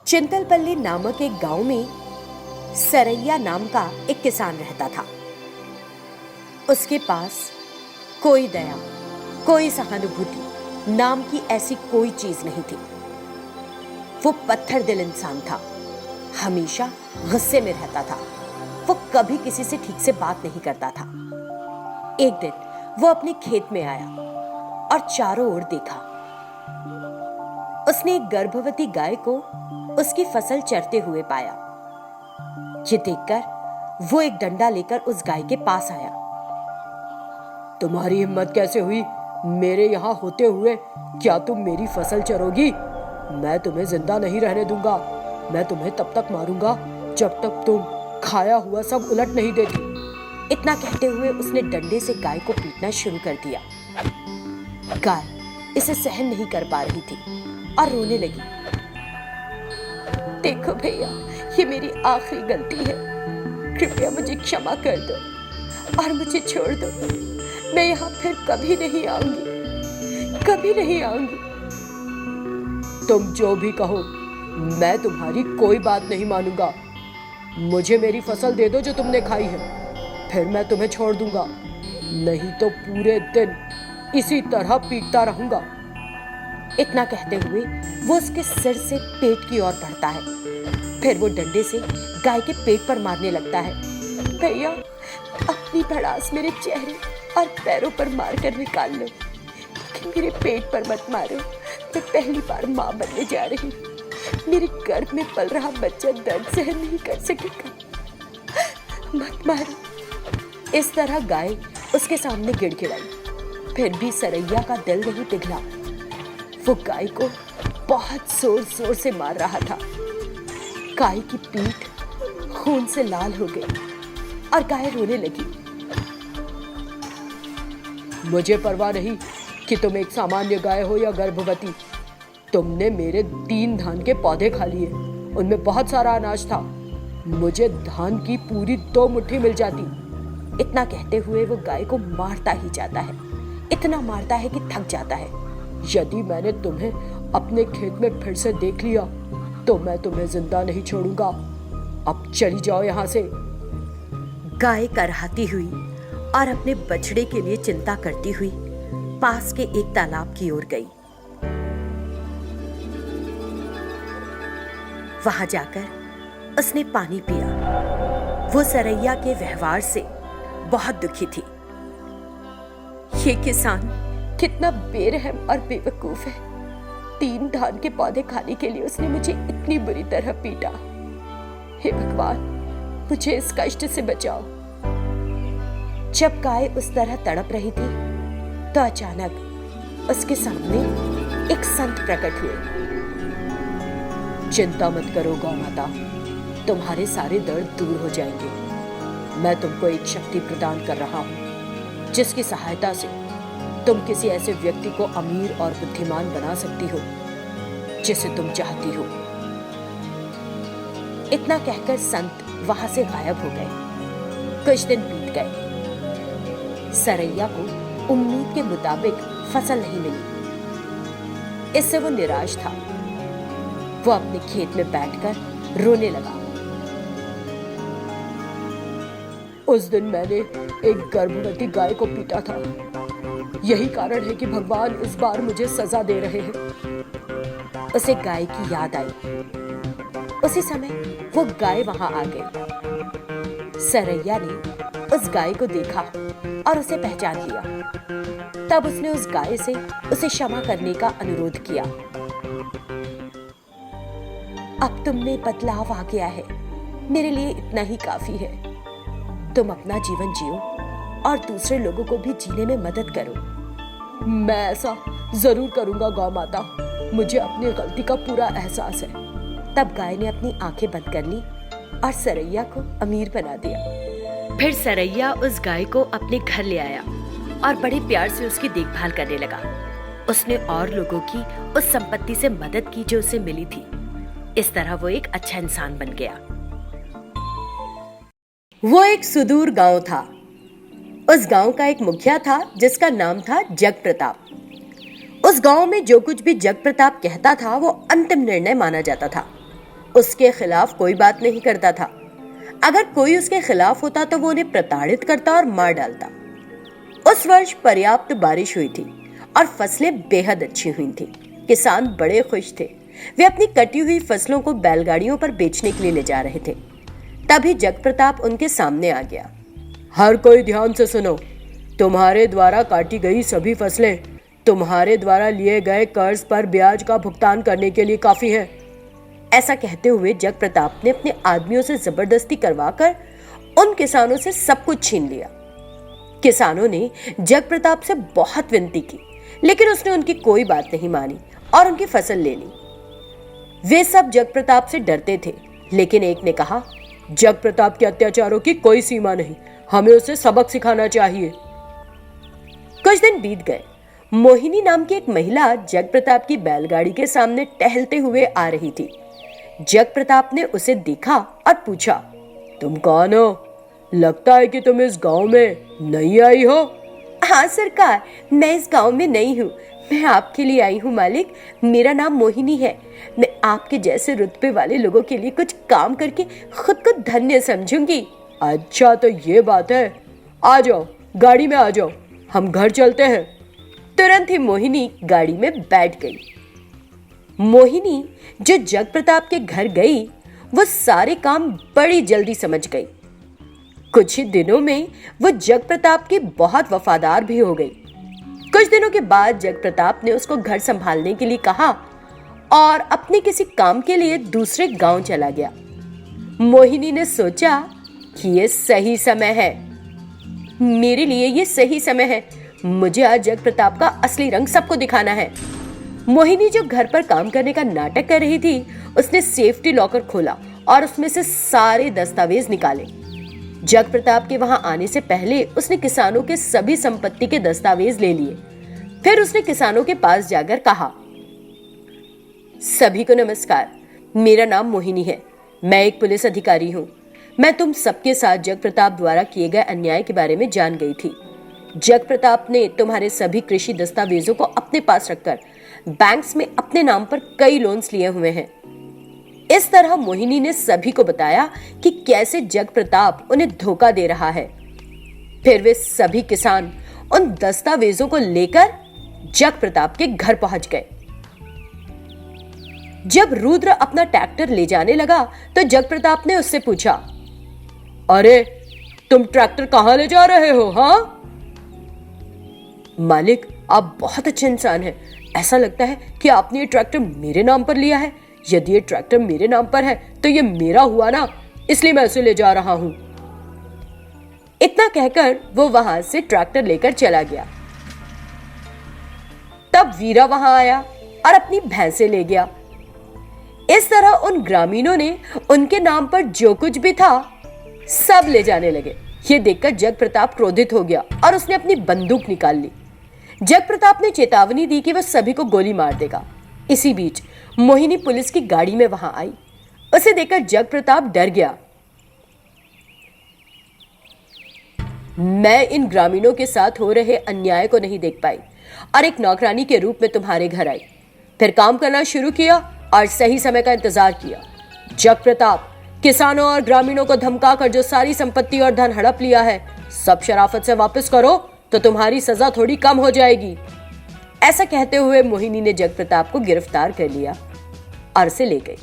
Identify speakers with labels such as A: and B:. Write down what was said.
A: चिंतलपल्ली नामक एक गांव में सरैया नाम का एक किसान रहता था। उसके पास कोई दया, कोई सहानुभूति नाम की ऐसी कोई चीज नहीं थी। वो पत्थर दिल इंसान था, हमेशा गुस्से में रहता था। वो कभी किसी से ठीक से बात नहीं करता था। एक दिन वो अपने खेत में आया और चारों ओर देखा। उसने एक गर्भवती गाय को उसकी फसल चरते हुए पाया। ये देखकर वो एक डंडा लेकर उस गाय के पास आया। तुम्हारी हिम्मत कैसे हुई मेरे यहाँ होते हुए? क्या तुम मेरी फसल चरोगी? मैं तुम्हें जिंदा नहीं रहने दूंगा। मैं तुम्हें तब तक मारूंगा जब तक तुम खाया हुआ सब उलट नहीं देती। इतना कहते हुए उसने डंडे से गाय को पीटना शुरू कर दिया। गाय इसे सहन नहीं कर पा रही थी और रोने लगी। देखो भैया, ये मेरी आखिरी गलती है। कृपया मुझे क्षमा कर दो और मुझे छोड़ दो। मैं यहाँ फिर कभी नहीं आऊंगी, कभी नहीं आऊंगी। तुम जो भी कहो, मैं तुम्हारी कोई बात नहीं मानूंगा। मुझे मेरी फसल दे दो जो तुमने खाई है, फिर मैं तुम्हें छोड़ दूंगा। नहीं तो पूरे दिन इसी तरह पीटता रहूंगा। इतना कहते हुए वो उसके सिर से पेट की ओर बढ़ता है। फिर वो डंडे से गाय के पेट पर मारने लगता है। भैया, अपनी भड़ास मेरे चेहरे और पैरों पर मारकर निकाल लो, लेकिन मेरे पेट पर मत मारो। मैं पहली बार माँ बनने जा रही हूँ। मेरे गर्भ में पल रहा बच्चा दर्द सहन नहीं कर सकेगा। मत मारो। इस तरह गाय उसके सामने गिड़गिड़ाई। फिर भी सरैया का दिल नहीं पिघला। वो गाय को बहुत जोर जोर से मार रहा था। गाय की पीठ खून से लाल हो गई और गाय रोने लगी। मुझे परवाह नहीं कि तुम एक सामान्य गाय हो या गर्भवती। तुमने मेरे 3 धान के पौधे खा लिए। उनमें बहुत सारा अनाज था। मुझे धान की पूरी 2 मुट्ठी मिल जाती। इतना कहते हुए वो गाय को मारता ही जाता है। इतना मारता है कि थक जाता है। यदि मैंने तुम्हें अपने खेत में फिर से देख लिया तो मैं तुम्हें जिंदा नहीं छोड़ूंगा। अब चली जाओ यहाँ से। गाय करहाती हुई और अपने बछड़े के लिए चिंता करती हुई पास के एक तालाब की ओर गई। वहां जाकर उसने पानी पिया। वो सरैया के व्यवहार से बहुत दुखी थी। ये किसान कितना बेरहम और बेवकूफ है। 3 धान के पौधे खाने के लिए उसने मुझे इतनी बुरी तरह पीटा। हे भगवान, मुझे इस कष्ट से बचाओ। जब गाय उस तरह तड़प रही थी तो अचानक उसके सामने एक संत प्रकट हुए। चिंता मत करो गौ माता, तुम्हारे सारे दर्द दूर हो जाएंगे। मैं तुमको एक शक्ति प्रदान कर रहा हूं जिसकी सहायता से तुम किसी ऐसे व्यक्ति को अमीर और बुद्धिमान बना सकती हो जिसे तुम चाहती हो। इतना कहकर संत वहां से गायब हो गए। कुछ दिन बीत गए। सरैया को उम्मीद के मुताबिक फसल नहीं मिली। इससे वो निराश था। वो अपने खेत में बैठकर रोने लगा। उस दिन मैंने एक गर्भवती गाय को पीटा था। यही कारण है कि भगवान इस बार मुझे सजा दे रहे हैं। उसे गाय की याद आई। उसी समय वो गाय वहां आ गई। सरैया ने उस गाय को देखा और उसे पहचान लिया। तब उसने उस गाय से उसे क्षमा करने का अनुरोध किया। अब तुम में बदलाव आ गया है, मेरे लिए इतना ही काफी है। तुम अपना जीवन जियो और दूसरे लोगों को भी जीने में मदद करो। मैं ऐसा जरूर करूंगा गौ माता। मुझे अपनी गलती का पूरा एहसास है। तब गाय ने अपनी आंखें बंद कर ली और सरैया को अमीर बना दिया। फिर सरैया उस गाय को अपने घर ले आया और बड़े प्यार से उसकी देखभाल करने लगा। उसने और लोगों की उस संपत्ति से मदद की जो उसे मिली थी। इस तरह वो एक अच्छा इंसान बन गया। वो एक सुदूर गांव था। उस गांव का एक मुखिया था जिसका नाम था जग प्रताप। उस गांव में जो कुछ भी जग प्रताप कहता था वो अंतिम निर्णय माना जाता था। उसके खिलाफ कोई बात नहीं करता था। अगर कोई उसके खिलाफ होता तो वो उन्हें प्रताड़ित करता और मार डालता। उस वर्ष पर्याप्त बारिश हुई थी और फसलें बेहद अच्छी हुई थी। किसान बड़े खुश थे। वे अपनी कटी हुई फसलों को बैलगाड़ियों पर बेचने के लिए ले जा रहे थे। तभी जगप्रताप उनके सामने आ गया। हर कोई ध्यान से सुनो। तुम्हारे द्वारा काटी गई सभी फसलें तुम्हारे द्वारा लिए गए कर्ज पर ब्याज का भुगतान करने के लिए काफी है। ऐसा कहते हुए जगप्रताप ने अपने आदमियों से जबरदस्ती करवाकर उन किसानों से सब कुछ छीन लिया। किसानों ने जगप्रताप से बहुत विनती की, लेकिन उसने उनकी कोई बात नहीं मानी और उनकी फसल ले ली। वे सब जगप्रताप से डरते थे, लेकिन एक ने कहा, जगप्रताप के अत्याचारों की कोई सीमा नहीं, हमें उसे सबक सिखाना चाहिए। कुछ दिन बीत गए। मोहिनी नाम की एक महिला जगप्रताप की बैलगाड़ी के सामने टहलते हुए आ रही थी। जगप्रताप ने उसे देखा और पूछा, तुम कौन हो? लगता है कि तुम इस गांव में नई आई हो। हाँ सरकार, मैं इस गांव में नई हूँ। मैं आपके लिए आई हूँ मालिक। मेरा नाम मोहिनी है। मैं आपके जैसे रुतबे वाले लोगों के लिए कुछ काम करके खुद को धन्य समझूंगी। अच्छा तो ये बात है। आ जाओ, गाड़ी में आ जाओ, हम घर चलते हैं। तुरंत ही मोहिनी गाड़ी में बैठ गई। मोहिनी जो जगप्रताप के घर गई, वो सारे काम बड़ी जल्दी समझ गई। कुछ ही दिनों में वो जगप्रताप की बहुत वफादार भी हो गई। कुछ दिनों के बाद जगप्रताप ने उसको घर संभालने के लिए कहा और अपने किसी काम के लिए दूसरे गांव चला गया। मोहिनी ने सोचा कि ये सही समय है, मेरे लिए ये सही समय है। मुझे आज जगप्रताप का असली रंग सबको दिखाना है। मोहिनी जो घर पर काम करने का नाटक कर रही थी, उसने सेफ्टी लॉकर खोला और उसमें से सारे दस्तावेज निकाले। जगप्रताप के वहां आने से पहले उसने किसानों के सभी संपत्ति के दस्तावेज ले लिए। फिर उसने किसानों के पास जाकर कहा, सभी को नमस्कार, मेरा नाम मोहिनी है। मैं एक पुलिस अधिकारी हूँ। मैं तुम सबके साथ जगप्रताप द्वारा किए गए अन्याय के बारे में जान गई थी। जगप्रताप ने तुम्हारे सभी कृषि दस्तावेजों को अपने पास रखकर बैंक्स में अपने नाम पर कई लोन्स लिए हुए हैं। इस तरह मोहिनी ने सभी को बताया कि कैसे जगप्रताप उन्हें धोखा दे रहा है। फिर वे सभी किसान उन दस्तावेजों को लेकर जगप्रताप के घर पहुंच गए। जब रुद्र अपना ट्रैक्टर ले जाने लगा तो जगप्रताप ने उससे पूछा, अरे तुम ट्रैक्टर कहां ले जा रहे हो? हाँ मालिक, आप बहुत अच्छे इंसान हैं। ऐसा लगता है कि आपने ये ट्रैक्टर मेरे नाम पर लिया है। यदि ये ट्रैक्टर मेरे नाम पर है तो ये मेरा हुआ ना, इसलिए मैं उसे ले जा रहा हूं। इतना कहकर वो वहां से ट्रैक्टर लेकर चला गया। तब वीरा वहां आया और अपनी भैंसे ले गया। इस तरह उन ग्रामीणों ने उनके नाम पर जो कुछ भी था सब ले जाने लगे। ये देखकर जगप्रताप क्रोधित हो गया और उसने अपनी बंदूक निकाल ली। जगप्रताप ने चेतावनी दी कि वह सभी को गोली मार देगा। इसी बीच मोहिनी पुलिस की गाड़ी में वहां आई। उसे देखकर जगप्रताप डर गया। मैं इन ग्रामीणों के साथ हो रहे अन्याय को नहीं देख पाई और एक नौकरानी के रूप में तुम्हारे घर आई। फिर काम करना शुरू किया और सही समय का इंतजार किया। जगप्रताप, किसानों और ग्रामीणों को धमकाकर जो सारी संपत्ति और धन हड़प लिया है, सब शराफत से वापस करो तो तुम्हारी सजा थोड़ी कम हो जाएगी। ऐसा कहते हुए मोहिनी ने जगप्रताप को गिरफ्तार कर लिया और उसे ले गई।